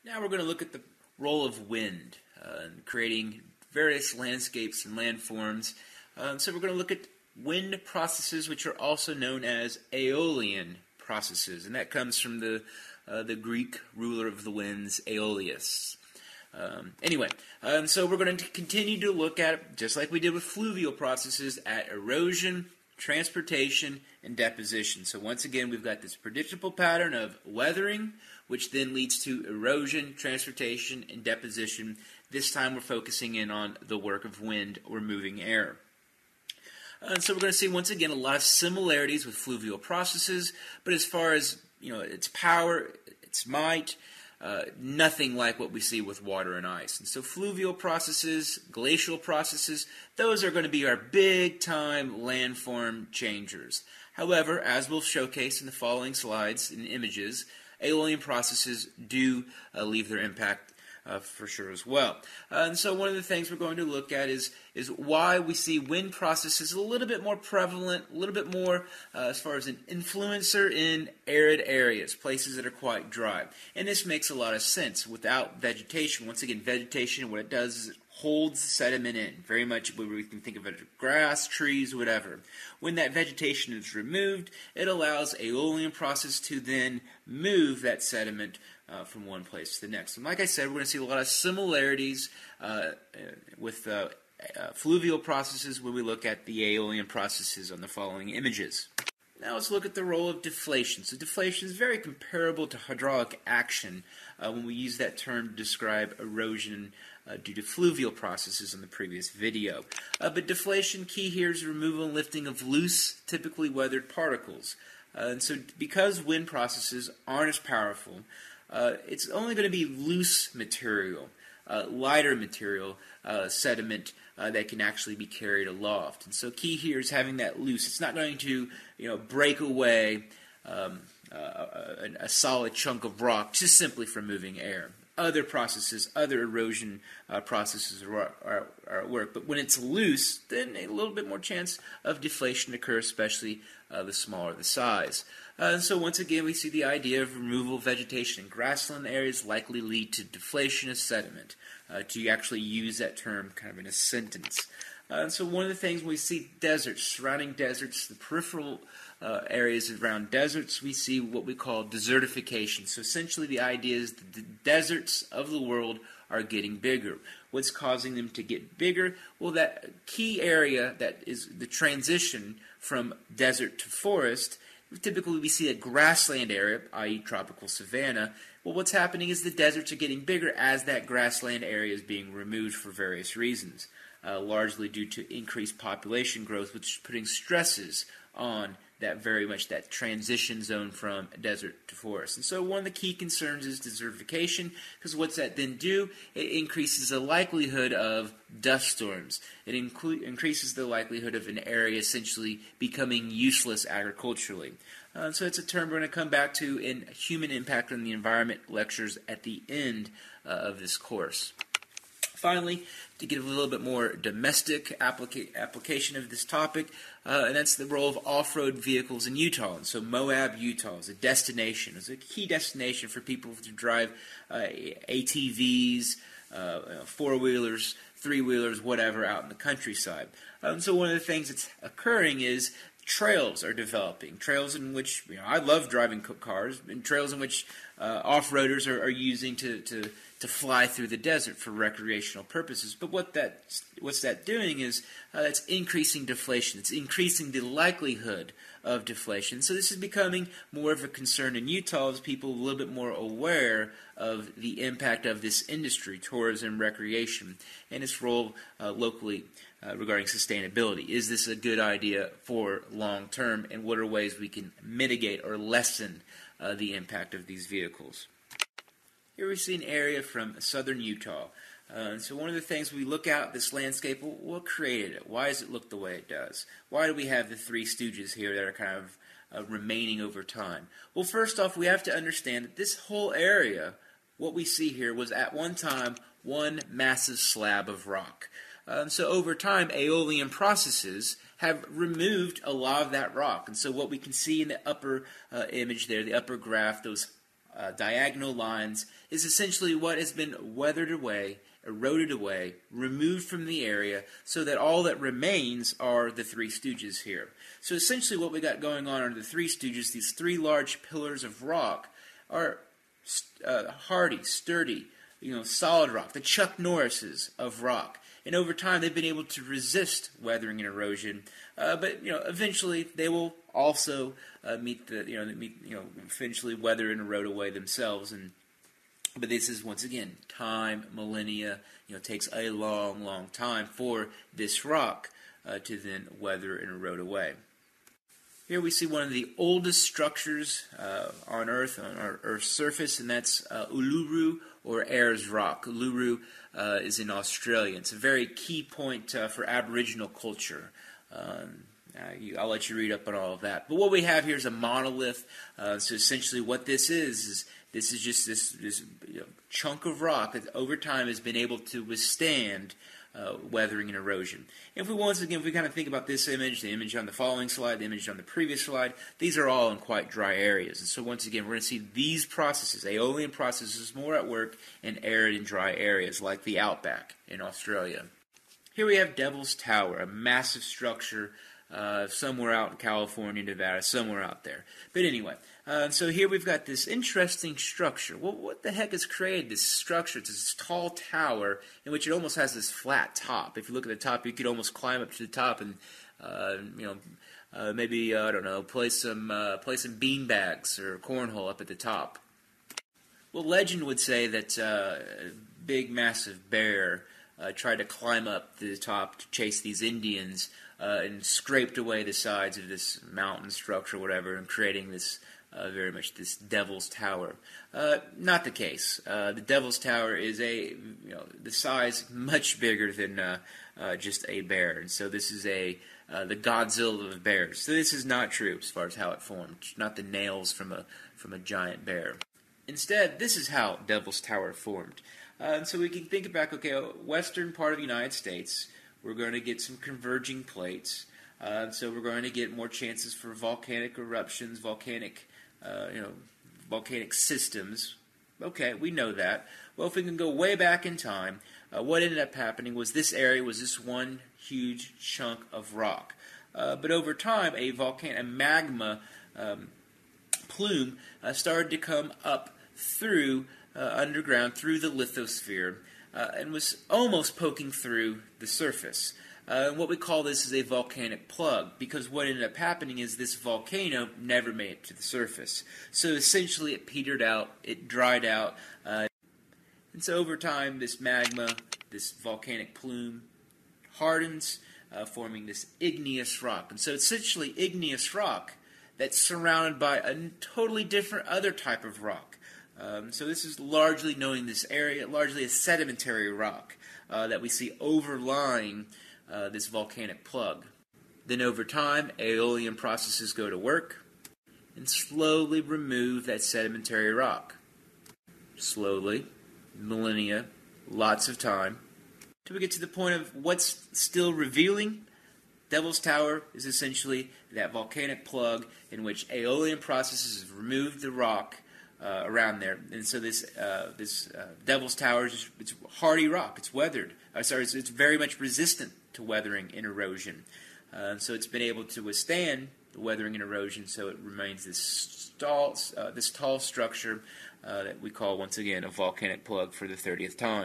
Now we're going to look at the role of wind in creating various landscapes and landforms. So we're going to look at wind processes, which are also known as aeolian processes, and that comes from the Greek ruler of the winds, Aeolus. So we're going to continue to look at, just like we did with fluvial processes, at erosion, transportation, and deposition. So once again, we've got this predictable pattern of weathering, which then leads to erosion, transportation, and deposition. This time we're focusing in on the work of wind or moving air. So we're going to see, once again, a lot of similarities with fluvial processes, but as far as its power, its might, nothing like what we see with water and ice. And so fluvial processes, glacial processes, those are going to be our big-time landform changers. However, as we'll showcase in the following slides and images, aeolian processes do leave their impact for sure as well. And so one of the things we're going to look at is why we see wind processes a little bit more prevalent, a little bit more as far as an influencer in arid areas, places that are quite dry. And this makes a lot of sense. Without vegetation, once again, vegetation, what it does is it holds sediment in, very much where we can think of it as grass, trees, whatever. When that vegetation is removed, it allows aeolian process to then move that sediment from one place to the next. And like I said, we're going to see a lot of similarities with fluvial processes when we look at the aeolian processes on the following images. Now let's look at the role of deflation. So deflation is very comparable to hydraulic action when we use that term to describe erosion due to fluvial processes in the previous video. But deflation, key here is removal and lifting of loose, typically weathered particles. And so because wind processes aren't as powerful, it's only going to be loose material, lighter material, sediment that can actually be carried aloft. And so key here is having that loose. It's not going to break away a solid chunk of rock just simply from moving air. Other processes, other erosion processes are at work. But when it's loose, then a little bit more chance of deflation occurs, especially the smaller the size. So once again, we see the idea of removal of vegetation in grassland areas likely lead to deflation of sediment. To actually use that term kind of in a sentence. So one of the things we see deserts, surrounding deserts, the peripheral areas around deserts, we see what we call desertification. So essentially the idea is that the deserts of the world are getting bigger. What's causing them to get bigger? Well, that key area that is the transition from desert to forest, typically we see a grassland area, i.e. tropical savanna. Well, what's happening is the deserts are getting bigger as that grassland area is being removed for various reasons, largely due to increased population growth, which is putting stresses on that transition zone from desert to forest. And so one of the key concerns is desertification, because what's that then do? It increases the likelihood of dust storms. It increases the likelihood of an area essentially becoming useless agriculturally. So it's a term we're going to come back to in human impact on the environment lectures at the end of this course. Finally, to get a little bit more domestic application of this topic, and that's the role of off-road vehicles in Utah. And so Moab, Utah is a destination. It's a key destination for people to drive ATVs, four-wheelers, three-wheelers, whatever, out in the countryside. So one of the things that's occurring is trails are developing. Trails in which, I love driving cars, and trails in which off-roaders are using to fly through the desert for recreational purposes. But what's that doing is that's increasing deflation. It's increasing the likelihood of deflation. So this is becoming more of a concern in Utah as people are a little bit more aware of the impact of this industry, tourism, recreation, and its role locally regarding sustainability. Is this a good idea for long term, and what are ways we can mitigate or lessen the impact of these vehicles? Here we see an area from southern Utah. So one of the things we look at this landscape, what created it? Why does it look the way it does? Why do we have the three stooges here that are kind of remaining over time? Well, first off, we have to understand that this whole area, what we see here, was at one time one massive slab of rock. So over time, aeolian processes have removed a lot of that rock. And so what we can see in the upper image there, the upper graph, those diagonal lines is essentially what has been weathered away, eroded away, removed from the area, so that all that remains are the Three Stooges here. So essentially what we got going on are the Three Stooges, these three large pillars of rock, are hardy, sturdy, solid rock, the Chuck Norrises of rock. And over time, they've been able to resist weathering and erosion, but eventually they will also eventually weather and erode away themselves. But this is once again time, millennia. Takes a long, long time for this rock to then weather and erode away. Here we see one of the oldest structures on Earth, on our Earth's surface, and that's Uluru, or Ayers Rock. Uluru is in Australia. It's a very key point for Aboriginal culture. I'll let you read up on all of that. But what we have here is a monolith. So essentially what this is just this chunk of rock that over time has been able to withstand weathering and erosion. If we kind of think about this image, the image on the following slide, the image on the previous slide, these are all in quite dry areas. And so once again, we're going to see these processes, aeolian processes, more at work in arid and dry areas like the outback in Australia. Here we have Devil's Tower, a massive structure somewhere out in California, Nevada, somewhere out there. But anyway, so here we've got this interesting structure. Well, what the heck has created this structure? It's this tall tower in which it almost has this flat top. If you look at the top, you could almost climb up to the top and, maybe, play some beanbags or cornhole up at the top. Well, legend would say that a big, massive bear tried to climb up to the top to chase these Indians and scraped away the sides of this mountain structure, whatever, and creating this very much this Devil's Tower. Not the case. The Devil's Tower is the size much bigger than just a bear, and so this is the Godzilla of bears. So this is not true as far as how it formed. Not the nails from a giant bear. Instead, this is how Devil's Tower formed. And so we can think back, western part of the United States, we're going to get some converging plates. So we're going to get more chances for volcanic eruptions, volcanic systems. Okay, we know that. Well, if we can go way back in time, what ended up happening was this area was this one huge chunk of rock. But over time, a magma plume started to come up through underground through the lithosphere and was almost poking through the surface. What we call this is a volcanic plug, because what ended up happening is this volcano never made it to the surface. So essentially it petered out, it dried out, and so over time this magma, this volcanic plume, hardens, forming this igneous rock. And so essentially igneous rock that's surrounded by a totally different other type of rock. So this is largely, knowing this area, largely a sedimentary rock that we see overlying this volcanic plug. Then over time, aeolian processes go to work and slowly remove that sedimentary rock. Slowly, millennia, lots of time, till we get to the point of what's still revealing. Devil's Tower is essentially that volcanic plug in which aeolian processes have removed the rock around there, and so this Devil's Tower it's hardy rock. It's weathered. It's very much resistant to weathering and erosion. So it's been able to withstand the weathering and erosion. So it remains this tall structure that we call once again a volcanic plug for the 30th time.